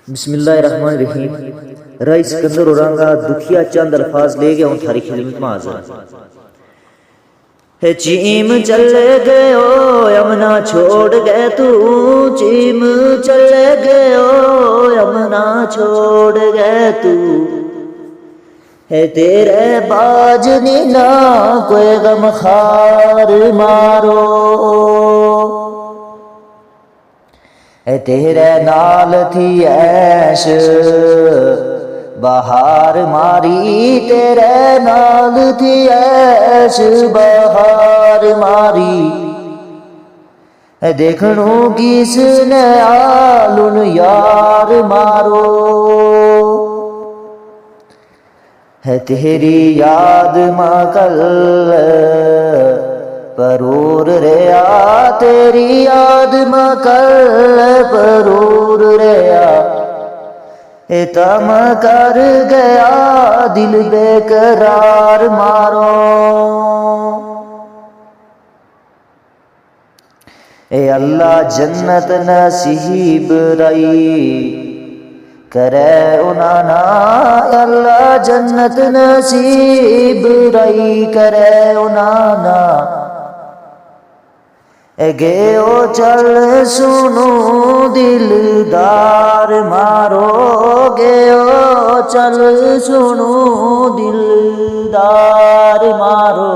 बिस्मिल्लाहिर्रहमानिर्रहीम। रईस सिकंदर औरंगा दुखिया चंद अल्फाज ले गया हूँ थारी खिदमत में हाजिर है। चीम चले गए ओ यमुना छोड़ गए तू, चीम चले गए ओ यमुना छोड़ गए तू, है तेरे बाजनी ना कोई गम खार मारो, है तेरे नाल थी ऐश बहार मारी, तेरे नाल थी ऐश बहार मारी, है देखनू किसने आलुन यार मारो, है तेरी याद मकल परूर रेया, तेरी याद मकल परूर रेया, तम कर गया दिल बेकरार मारो, ए अल्लाह जन्नत नसीब रई करे उनाना, अल्लाह जन्नत नसीब रई करे उनाना, गयो चल सुनो दिलदार मारो, गयो चल सुनो दिलदार मारो।